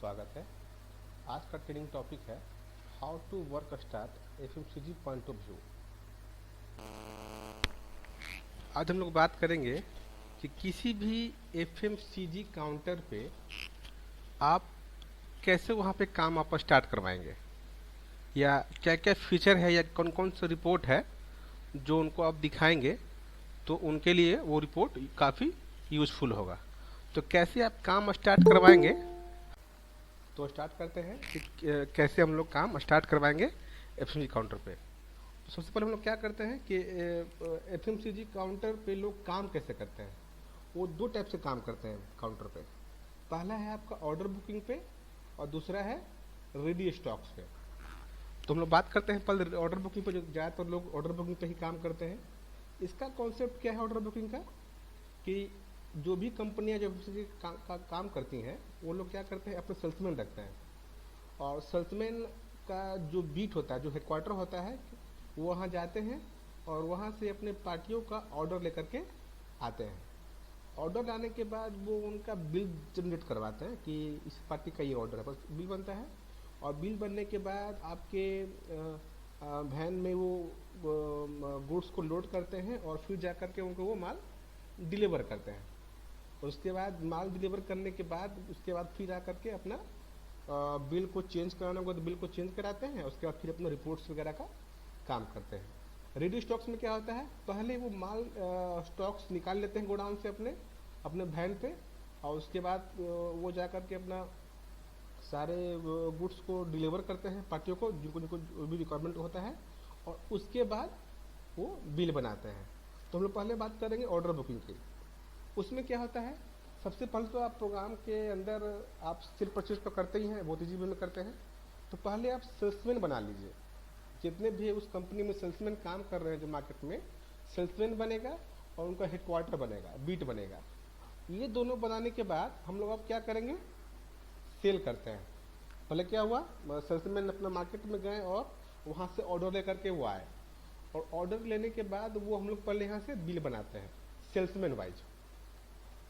स्वागत है। आज का ट्रेनिंग टॉपिक है how to work start FMCG point of view. आज हम लोग बात करेंगे कि किसी भी एफएमसीजी काउंटर पे आप कैसे वहाँ पे काम आप स्टार्ट करवाएंगे, या क्या क्या फीचर है या कौन कौन सा रिपोर्ट है जो उनको आप दिखाएंगे तो उनके लिए वो रिपोर्ट काफ़ी यूज़फुल होगा। तो कैसे आप काम स्टार्ट करवाएंगे, तो स्टार्ट करते हैं कि कैसे हम लोग काम स्टार्ट करवाएंगे एफएमसीजी काउंटर पे। तो सबसे पहले हम लोग क्या करते हैं कि एफएमसीजी काउंटर पे लोग काम कैसे करते हैं। वो दो टाइप से काम करते हैं काउंटर पे। पहला है आपका ऑर्डर बुकिंग पे और दूसरा है रेडी स्टॉक्स पे। तो हम लोग बात करते हैं पहले ऑर्डर बुकिंग पे। जो ज़्यादातर लोग ऑर्डर बुकिंग पे ही काम करते हैं। इसका कॉन्सेप्ट क्या है ऑर्डर बुकिंग का, कि जो भी कंपनियां जो काम करती हैं वो लोग क्या करते हैं, अपने सेल्समैन रखते हैं और सेल्समैन का जो बीट होता है, जो हेडक्वार्टर होता है, वो वहाँ जाते हैं और वहाँ से अपने पार्टियों का ऑर्डर लेकर के आते हैं। ऑर्डर लाने के बाद वो उनका बिल जनरेट करवाते हैं कि इस पार्टी का ये ऑर्डर है, बस बिल बनता है। और बिल बनने के बाद आपके वैन में वो गुड्स को लोड करते हैं और फिर जा कर के उनको वो माल डिलीवर करते हैं। और उसके बाद माल डिलीवर करने के बाद उसके बाद फिर आकर के अपना बिल को चेंज कराना होगा तो बिल को चेंज कराते हैं। उसके बाद फिर अपना रिपोर्ट्स वगैरह का काम करते हैं। रेडी स्टॉक्स में क्या होता है, पहले वो माल स्टॉक्स निकाल लेते हैं गोडाउन से अपने अपने वैन पे, और उसके बाद वो जा कर के अपना सारे गुड्स को डिलीवर करते हैं पार्टियों को, जिनको जिनको जो भी रिक्वायरमेंट होता है, और उसके बाद वो बिल बनाते हैं। तो हम लोग पहले बात करेंगे ऑर्डर बुकिंग की। उसमें क्या होता है, सबसे पहले तो आप प्रोग्राम के अंदर आप सेल परचेज तो करते ही हैं, बहुत ईजी वे में करते हैं। तो पहले आप सेल्समैन बना लीजिए। जितने भी उस कंपनी में सेल्समैन काम कर रहे हैं जो मार्केट में, सेल्समैन बनेगा और उनका हेडक्वार्टर बनेगा, बीट बनेगा। ये दोनों बनाने के बाद हम लोग अब क्या करेंगे, सेल करते हैं। पहले क्या हुआ, सेल्समैन अपना मार्केट में गए और वहाँ से ऑर्डर लेकर के वो आए, और ऑर्डर लेने के बाद वो हम लोग पहले यहाँ से बिल बनाते हैं सेल्समैन वाइज।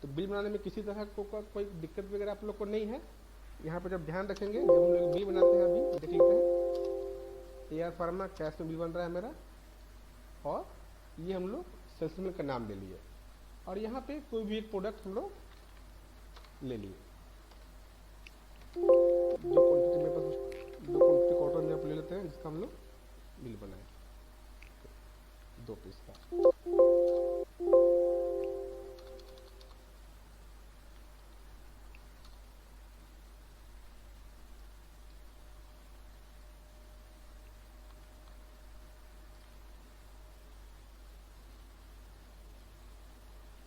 तो बिल बनाने में किसी तरह को कोई दिक्कत वगैरह आप लोग को नहीं है। यहाँ पर जब ध्यान रखेंगे, जब हम लोग बिल बनाते हैं, अभी देख लेते हैं AR फार्मा कैश में बिल बन रहा है मेरा, और ये हम लोग सेल्समैन का नाम ले लिए, और यहाँ पे कोई भी एक प्रोडक्ट हम लोग ले लिए। जो क्वान्टिटी मेरे पास, जो क्वान्टिटी ऑर्डर में आप ले लेते हैं, जिसका हम लोग बिल बनाए 2 पीस का।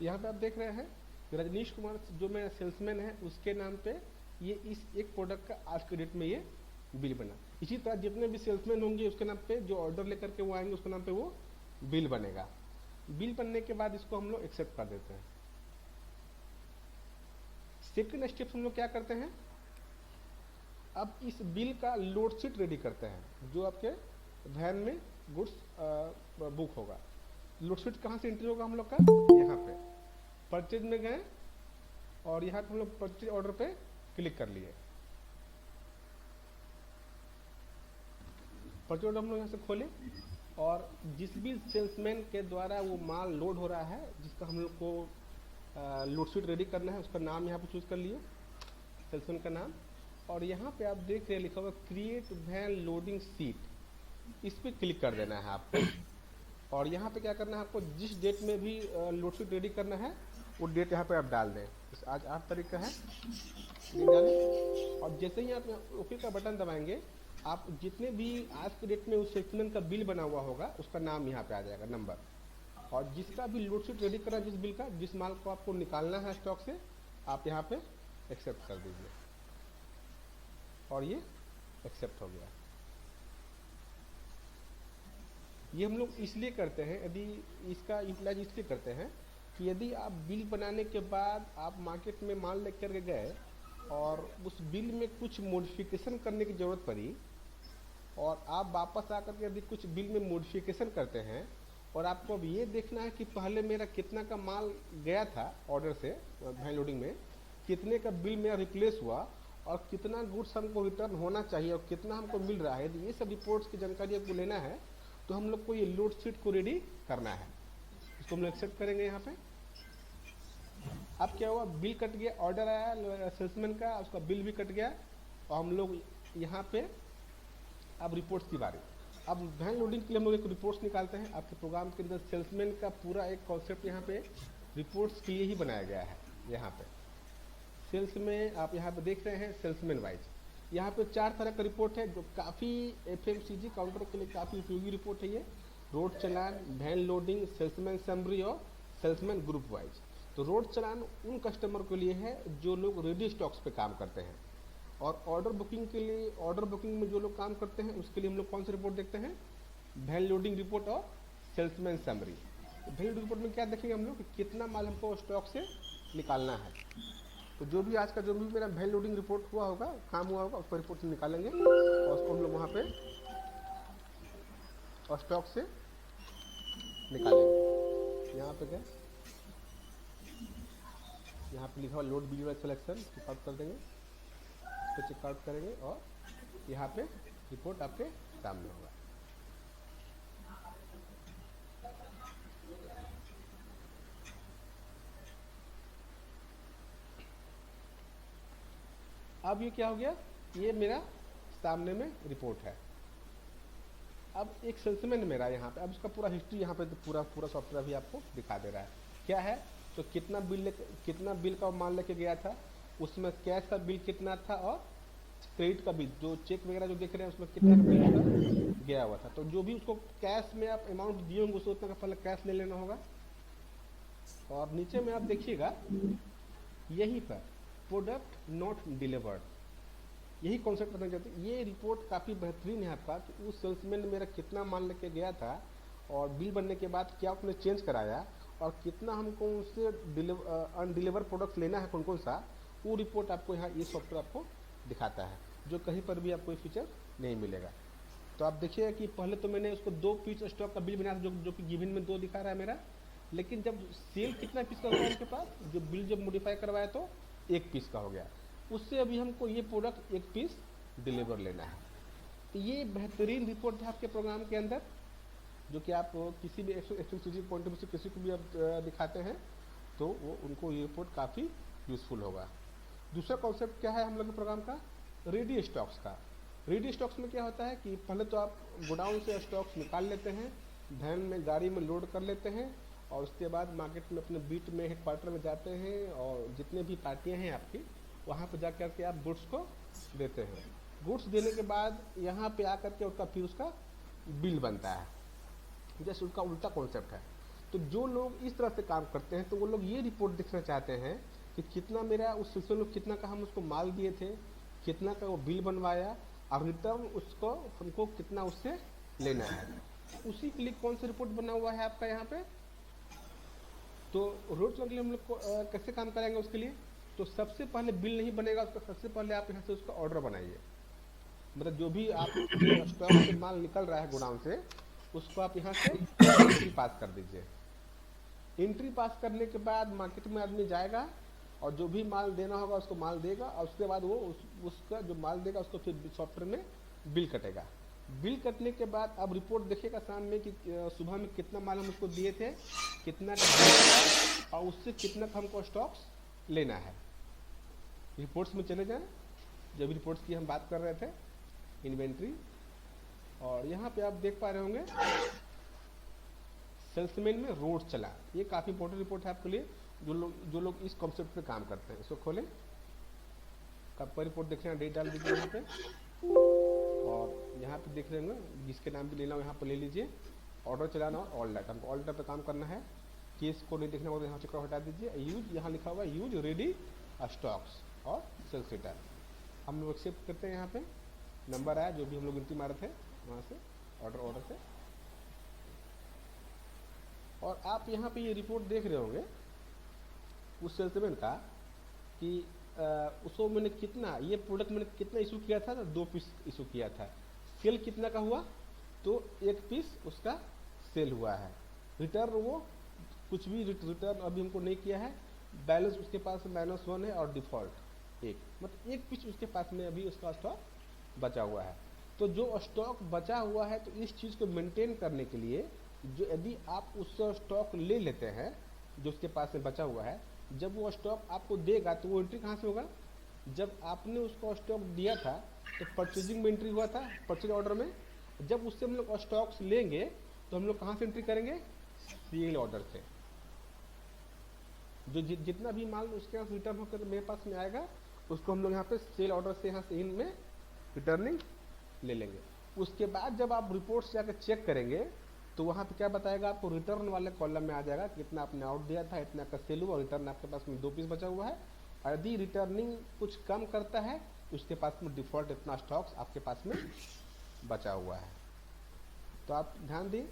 यहाँ पे आप देख रहे हैं रजनीश कुमार जो मेरा सेल्समैन है, उसके नाम पे ये इस एक प्रोडक्ट का आज के डेट में ये बिल बना। इसी तरह जितने भी सेल्समैन होंगे उसके नाम पे, जो ऑर्डर लेकर के वो आएंगे उसके नाम पे वो बिल बनेगा। बिल बनने के बाद इसको हम लोग एक्सेप्ट कर देते हैं। सेकेंड स्टेप हम लोग क्या करते हैं, अब इस बिल का लोड शीट रेडी करते हैं, जो आपके वैन में गुड्स बुक होगा। लोड शीट कहाँ से एंट्री होगा हम लोग का, यहाँ पे परचेज में गए और यहाँ पे हम लोग परचेज ऑर्डर पे क्लिक कर लिए। परचेज ऑर्डर हम लोग यहाँ से खोले, और जिस भी सेल्समैन के द्वारा वो माल लोड हो रहा है, जिसका हम लोग को लोड शीट रेडी करना है, उसका नाम यहाँ पे चूज कर लिए, सेल्समैन का नाम। और यहाँ पे आप देख रहे हैं लिखा हुआ क्रिएट वैन लोडिंग सीट, इस पर क्लिक कर देना है आपको। और यहाँ पे क्या करना है आपको, जिस डेट में भी लोड शीट रेडी करना है वो डेट यहाँ पे आप डाल दें। आज 8 तारीख का है, डेट डालें, और जैसे ही आप ओके का बटन दबाएंगे, आप जितने भी आज के डेट में उस सेल्समैन का बिल बना हुआ होगा उसका नाम यहाँ पे आ जाएगा, नंबर, और जिसका भी लोड शीट रेडी करा, जिस बिल का, जिस माल को आपको निकालना है स्टॉक से, आप यहाँ पे एक्सेप्ट कर दीजिए, और ये एक्सेप्ट हो गया। ये हम लोग इसलिए करते हैं, यदि इसका यूटिलाइज इसलिए करते हैं कि यदि आप बिल बनाने के बाद आप मार्केट में माल लेकर के गए और उस बिल में कुछ मॉडिफिकेशन करने की ज़रूरत पड़ी, और आप वापस आकर के यदि कुछ बिल में मॉडिफिकेशन करते हैं, और आपको अब ये देखना है कि पहले मेरा कितना का माल गया था ऑर्डर से वैन लोडिंग में, कितने का बिल मेरा रिप्लेस हुआ, और कितना गुड्स हमको रिटर्न होना चाहिए और कितना हमको मिल रहा है, ये सब रिपोर्ट्स की जानकारी आपको लेना है। तो हम लोग को ये लोड शीट को रेडी करना है। इसको हम लोग एक्सेप्ट करेंगे। यहाँ पे अब क्या हुआ, बिल कट गया, ऑर्डर आया सेल्समैन का, उसका बिल भी कट गया। और हम लोग यहाँ पे अब रिपोर्ट्स की बारी। अब वैन लोडिंग के लिए हम लोग एक रिपोर्ट्स निकालते हैं। आपके प्रोग्राम के अंदर सेल्समैन का पूरा एक कॉन्सेप्ट यहाँ पे रिपोर्ट्स के लिए ही बनाया गया है। यहाँ पे सेल्स में आप यहाँ पे देख रहे हैं सेल्समैन वाइज, यहाँ पे 4 तरह का रिपोर्ट है जो काफ़ी एफएमसीजी काउंटर के लिए काफ़ी उपयोगी रिपोर्ट है। ये रोड चलान, वैन लोडिंग, सेल्समैन समरी और सेल्समैन ग्रुप वाइज। तो रोड चलान उन कस्टमर के लिए है जो लोग रेडी स्टॉक्स पे काम करते हैं, और ऑर्डर बुकिंग के लिए, ऑर्डर बुकिंग में जो लोग काम करते हैं उसके लिए हम लोग कौन सी रिपोर्ट देखते हैं, वैन लोडिंग रिपोर्ट और salesman summary. Van loading report में क्या देखेंगे हम लोग कि कितना माल हमको स्टॉक से निकालना है। तो जो भी आज का जो भी मेरा वैन लोडिंग रिपोर्ट हुआ होगा, काम हुआ होगा, उसको रिपोर्ट से निकालेंगे और उसको हम लोग वहाँ पे और स्टॉक से निकालेंगे। यहाँ पे क्या, यहाँ पे लिखा हुआ लोड बिल सिलेक्शन, चेकआउट कर देंगे, इसको चेकआउट करेंगे और यहाँ पे रिपोर्ट आपके सामने होगा। अब ये क्या हो गया, ये मेरा सामने में रिपोर्ट है। अब एक सेल्समैन मेरा यहाँ पे, अब उसका पूरा हिस्ट्री यहाँ पे पूरा सॉफ्टवेयर भी आपको दिखा दे रहा है क्या है। तो कितना बिल का माल लेके गया था, उसमें कैश का बिल कितना था और क्रेडिट का बिल, जो चेक वगैरह जो देख रहे हैं उसमें कितना का बिल का गया हुआ था। तो जो भी उसको कैश में आप अमाउंट दिए होंगे उसको उतना का पहले कैश ले लेना होगा। और नीचे में आप देखिएगा यहीं पर प्रोडक्ट नॉट डिलीवर्ड, यही कॉन्सेप्ट बताना चाहते हैं। ये रिपोर्ट काफ़ी बेहतरीन है आपका कि उस सेल्समैन मेरा कितना माल लेके गया था और बिल बनने के बाद क्या उसने चेंज कराया और कितना हमको उससे अनडिलीवर प्रोडक्ट लेना है कौन कौन सा, वो रिपोर्ट आपको यहाँ ये सॉफ्टवेयर आपको दिखाता है, जो कहीं पर भी आपको ये फीचर नहीं मिलेगा। तो आप देखिए कि पहले तो मैंने उसको 2 पीस स्टॉक का बिल बनाया था, जो कि गिवन में 2 दिखा रहा है मेरा, लेकिन जब सेल कितना पीस का हुआ उनके पास, जो बिल जब मॉडिफाई करवाया तो 1 पीस का हो गया, उससे अभी हमको ये प्रोडक्ट 1 पीस डिलीवर लेना है। तो ये बेहतरीन रिपोर्ट है आपके प्रोग्राम के अंदर, जो कि आप किसी भी एक्सपेंसिव पॉइंट ऑफ व्यू से किसी को भी आप दिखाते हैं तो वो उनको ये रिपोर्ट काफ़ी यूज़फुल होगा। दूसरा कॉन्सेप्ट क्या है हम लोग के प्रोग्राम का, रेडी स्टॉक्स का। रेडी स्टॉक्स में क्या होता है कि पहले तो आप गोडाउन से स्टॉक्स निकाल लेते हैं, वैन में गाड़ी में लोड कर लेते हैं और उसके बाद मार्केट में अपने बीट में हेडक्वार्टर में जाते हैं और जितने भी पार्टियाँ हैं आपकी वहाँ पर जा कर के आप गुड्स को देते हैं। गुड्स देने के बाद यहाँ पे आकर के उसका फिर उसका बिल बनता है, जैसे उसका उल्टा कॉन्सेप्ट है। तो जो लोग इस तरह से काम करते हैं तो वो लोग ये रिपोर्ट देखना चाहते हैं कि कितना मेरा उस सिलसिले में कितना का हम उसको माल दिए थे, कितना का वो बिल बनवाया और रिटर्न उसको हमको कितना उससे लेना है। उसी के लिए कौन सा रिपोर्ट बना हुआ है आपका यहाँ पे। तो रोज के लिए हम लोग कैसे काम करेंगे उसके लिए, तो सबसे पहले बिल नहीं बनेगा उसका, सबसे पहले आप यहाँ से उसका ऑर्डर बनाइए। मतलब जो भी आप स्टॉक से माल निकल रहा है गोडाउन से, उसको आप यहाँ से एंट्री पास कर दीजिए। एंट्री पास करने के बाद मार्केट में आदमी जाएगा और जो भी माल देना होगा उसको माल देगा और उसके बाद वो उसका जो माल देगा उसको फिर सॉफ्टवेयर में बिल कटेगा। बिल कटने के बाद अब रिपोर्ट देखिएगा सामने कि सुबह में कितना माल हम उसको दिए थे, कितना का और उससे कितना का हमको स्टॉक्स लेना है। रिपोर्ट्स में चले जाएं, जब भी रिपोर्ट्स की हम बात कर रहे थे, इन्वेंट्री, और यहाँ पे आप देख पा रहे होंगे सेल्समैन में रोड चला। ये काफ़ी इंपॉर्टेंट रिपोर्ट है आपके लिए जो लोग इस कॉन्सेप्ट पे काम करते हैं। इसको खोलें, आपका रिपोर्ट देख रहे हैं, डेट डाल दीजिए यहाँ पे और यहाँ पे देख रहे होंगे जिसके नाम पे लेना हो यहाँ पे ले लीजिए। ऑर्डर चलाना और ऑल डाटा, हमको ऑल डाटा पे काम करना है। केस को नहीं देखना होगा तो यहाँ चेक हटा दीजिए। यूज यहाँ लिखा हुआ है यूज रेडी स्टॉक्स और सेल्स रिटर्न, हम लोग एक्सेप्ट करते हैं। यहाँ पे नंबर आया जो भी हम लोग गिनती मारे थे वहाँ से ऑर्डर से, और आप यहाँ पे ये रिपोर्ट देख रहे होंगे उस सेल्समैन का कि उसको मैंने कितना, ये प्रोडक्ट मैंने कितना इशू किया था, 2 पीस इशू किया था। सेल कितना का हुआ, तो 1 पीस उसका सेल हुआ है। रिटर्न वो कुछ भी रिटर्न अभी हमको नहीं किया है, बैलेंस उसके पास -1 है और डिफ़ॉल्ट एक, मतलब एक पीस उसके पास में अभी उसका स्टॉक बचा हुआ है। तो जो स्टॉक बचा हुआ है, तो इस चीज़ को मेंटेन करने के लिए, जो यदि आप उससे स्टॉक ले लेते हैं जो उसके पास में बचा हुआ है, जब वो स्टॉक आपको देगा तो वो एंट्री कहाँ से होगा? जब आपने उसको स्टॉक दिया था तो परचेजिंग में एंट्री हुआ था, परचेज ऑर्डर में। जब उससे हम लोग स्टॉक्स लेंगे तो हम लोग कहाँ से एंट्री करेंगे? सेल ऑर्डर से। जो जितना भी माल उसके यहाँ रिटर्न होकर मेरे पास में आएगा, उसको हम लोग यहाँ पे सेल ऑर्डर से यहाँ से इन में रिटर्निंग ले लेंगे। उसके बाद जब आप रिपोर्ट से जाकर चेक करेंगे तो वहाँ पे क्या बताएगा आपको? रिटर्न वाले कॉलम में आ जाएगा कि इतना आपने आउट दिया था, इतना का सेल हुआ, रिटर्न आपके पास में 2 पीस बचा हुआ है। और यदि रिटर्निंग कुछ कम करता है तो उसके पास में डिफॉल्ट इतना स्टॉक्स आपके पास में बचा हुआ है। तो आप ध्यान दें,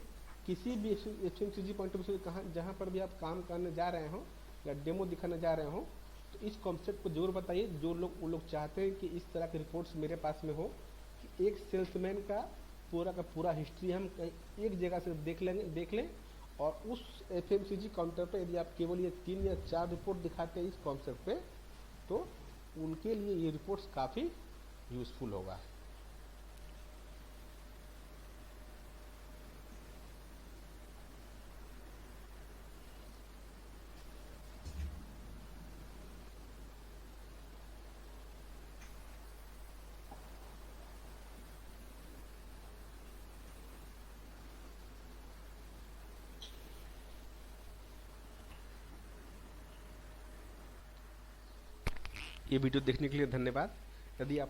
किसी भी F M C G point of view से कहाँ जहाँ पर भी आप काम करने जा रहे हो या डेमो दिखाने जा रहे हो, तो इस कॉन्सेप्ट को जरूर बताइए। जो लोग वो लोग चाहते हैं कि इस तरह के रिपोर्ट्स मेरे पास में हो, कि एक सेल्समैन का पूरा हिस्ट्री हम कहीं एक जगह से देख लें, और उस एफ एम सी जी काउंटर पर यदि आप केवल ये 3 या 4 रिपोर्ट दिखाते हैं इस कॉन्सेप्ट पे, तो उनके लिए ये रिपोर्ट्स काफ़ी यूज़फुल होगा। ये वीडियो देखने के लिए धन्यवाद। यदि आप